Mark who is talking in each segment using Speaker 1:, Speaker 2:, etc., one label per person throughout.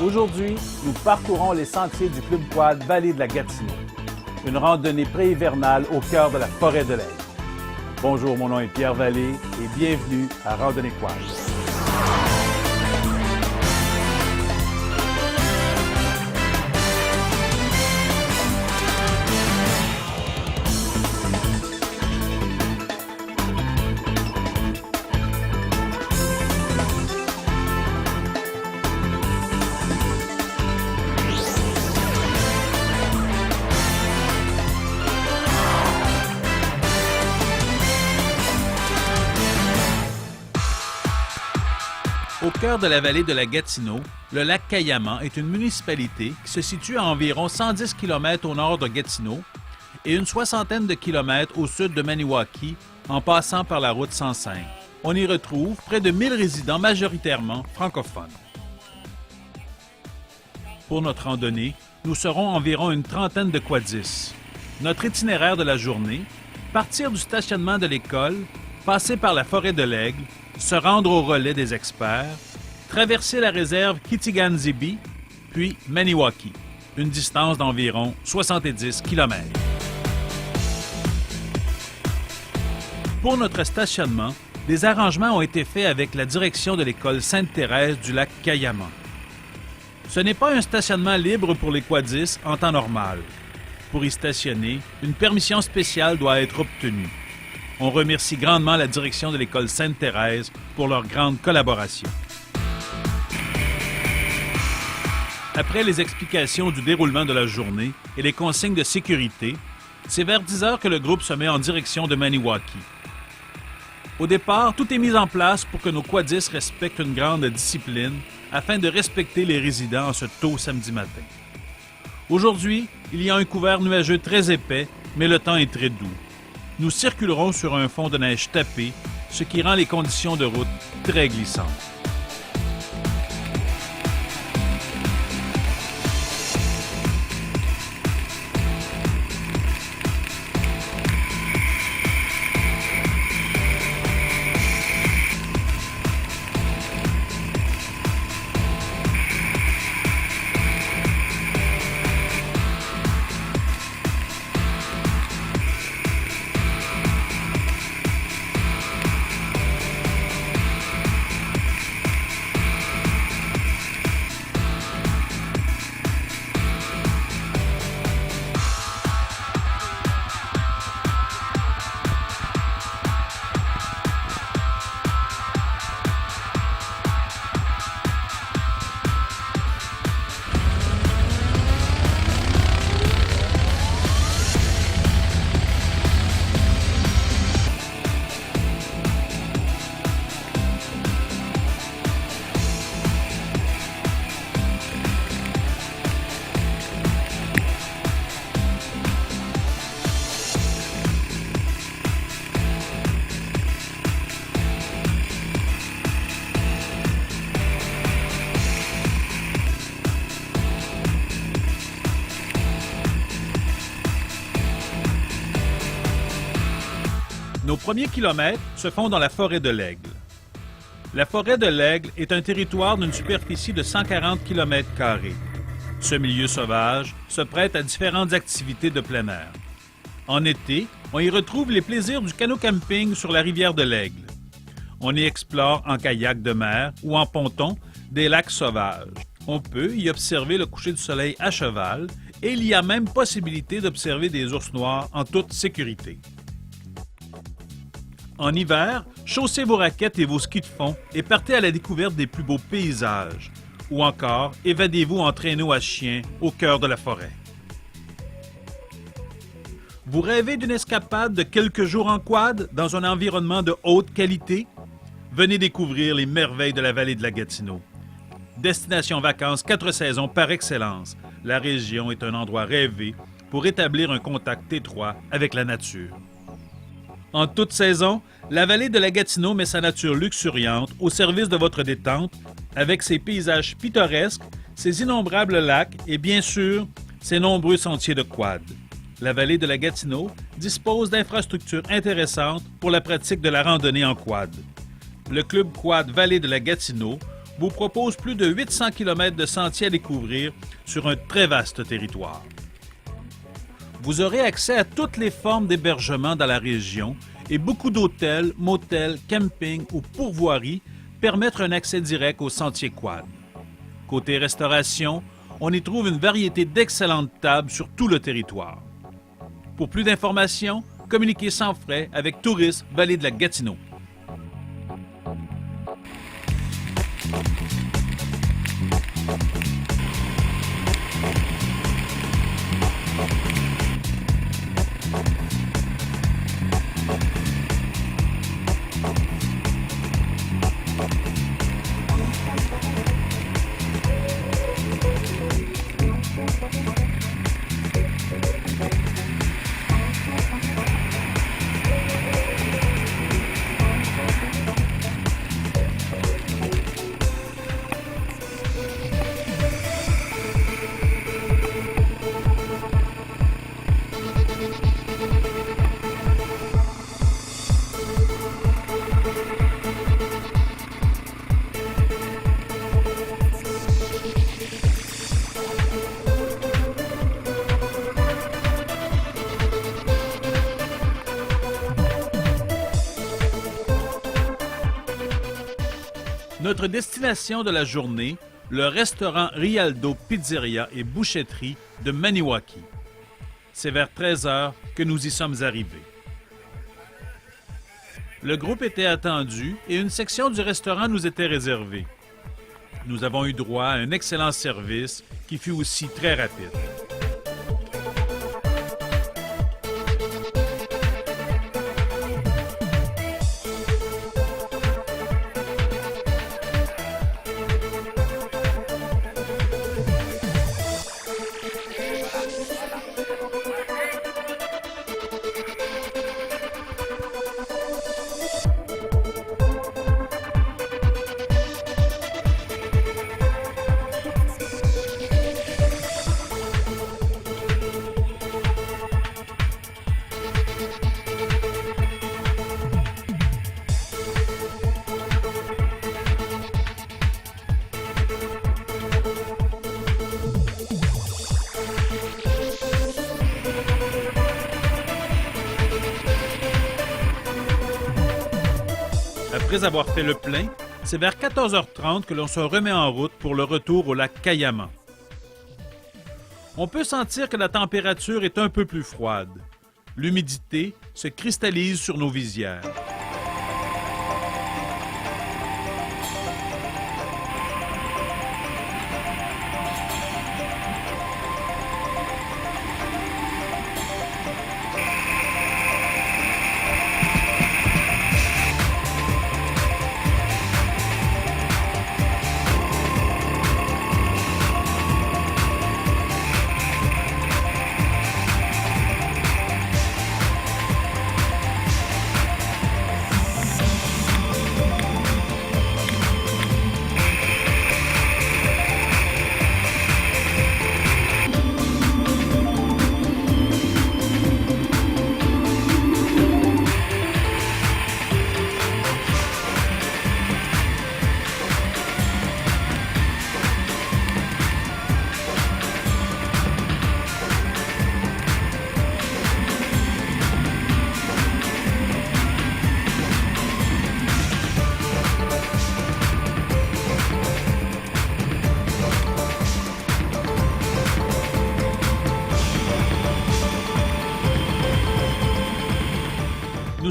Speaker 1: Aujourd'hui, nous parcourons les sentiers du Club Quad Vallée de la Gatineau. Une randonnée pré-hivernale au cœur de la forêt de l'Aigle. Bonjour, mon nom est Pierre Vallée et bienvenue à Randonnée Quad.
Speaker 2: Au cœur de la vallée de la Gatineau, le lac Cayamant est une municipalité qui se situe à environ 110 km au nord de Gatineau et une soixantaine de kilomètres au sud de Maniwaki en passant par la route 105. On y retrouve près de 1000 résidents majoritairement francophones. Pour notre randonnée, nous serons environ une trentaine de quadistes. Notre itinéraire de la journée, partir du stationnement de l'école, passer par la forêt de l'Aigle, se rendre au relais des experts, traverser la réserve Kitigan-Zibi, puis Maniwaki, une distance d'environ 70 km. Pour notre stationnement, des arrangements ont été faits avec la direction de l'école Sainte-Thérèse du lac Cayamant. Ce n'est pas un stationnement libre pour les quadistes en temps normal. Pour y stationner, une permission spéciale doit être obtenue. On remercie grandement la direction de l'école Sainte-Thérèse pour leur grande collaboration. Après les explications du déroulement de la journée et les consignes de sécurité, c'est vers 10 heures que le groupe se met en direction de Maniwaki. Au départ, tout est mis en place pour que nos quadistes respectent une grande discipline afin de respecter les résidents en ce tôt samedi matin. Aujourd'hui, il y a un couvert nuageux très épais, mais le temps est très doux. Nous circulerons sur un fond de neige tapé, ce qui rend les conditions de route très glissantes. Nos premiers kilomètres se font dans la forêt de l'Aigle. La forêt de l'Aigle est un territoire d'une superficie de 140 km². Ce milieu sauvage se prête à différentes activités de plein air. En été, on y retrouve les plaisirs du canot-camping sur la rivière de l'Aigle. On y explore en kayak de mer ou en ponton des lacs sauvages. On peut y observer le coucher du soleil à cheval et il y a même possibilité d'observer des ours noirs en toute sécurité. En hiver, chaussez vos raquettes et vos skis de fond et partez à la découverte des plus beaux paysages. Ou encore, évadez-vous en traîneau à chien au cœur de la forêt. Vous rêvez d'une escapade de quelques jours en quad dans un environnement de haute qualité? Venez découvrir les merveilles de la vallée de la Gatineau. Destination vacances 4 saisons par excellence, la région est un endroit rêvé pour établir un contact étroit avec la nature. En toute saison, la vallée de la Gatineau met sa nature luxuriante au service de votre détente avec ses paysages pittoresques, ses innombrables lacs et bien sûr, ses nombreux sentiers de quad. La vallée de la Gatineau dispose d'infrastructures intéressantes pour la pratique de la randonnée en quad. Le Club Quad Vallée de la Gatineau vous propose plus de 800 km de sentiers à découvrir sur un très vaste territoire. Vous aurez accès à toutes les formes d'hébergement dans la région et beaucoup d'hôtels, motels, campings ou pourvoiries permettent un accès direct aux sentiers quad. Côté restauration, on y trouve une variété d'excellentes tables sur tout le territoire. Pour plus d'informations, communiquez sans frais avec Tourisme Vallée de la Gatineau. Notre destination de la journée, le restaurant Rialdo Pizzeria et Bouchetterie de Maniwaki. C'est vers 13 h que nous y sommes arrivés. Le groupe était attendu et une section du restaurant nous était réservée. Nous avons eu droit à un excellent service qui fut aussi très rapide. Après avoir fait le plein, c'est vers 14h30 que l'on se remet en route pour le retour au lac Cayama. On peut sentir que la température est un peu plus froide. L'humidité se cristallise sur nos visières.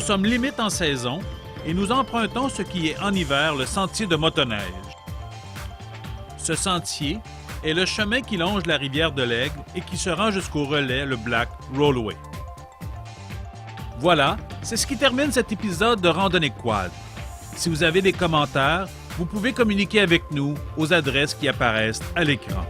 Speaker 2: Nous sommes limite en saison et nous empruntons ce qui est en hiver le sentier de motoneige. Ce sentier est le chemin qui longe la rivière de l'Aigle et qui se rend jusqu'au relais, le Black Rollway. Voilà, c'est ce qui termine cet épisode de Randonnée Quad. Si vous avez des commentaires, vous pouvez communiquer avec nous aux adresses qui apparaissent à l'écran.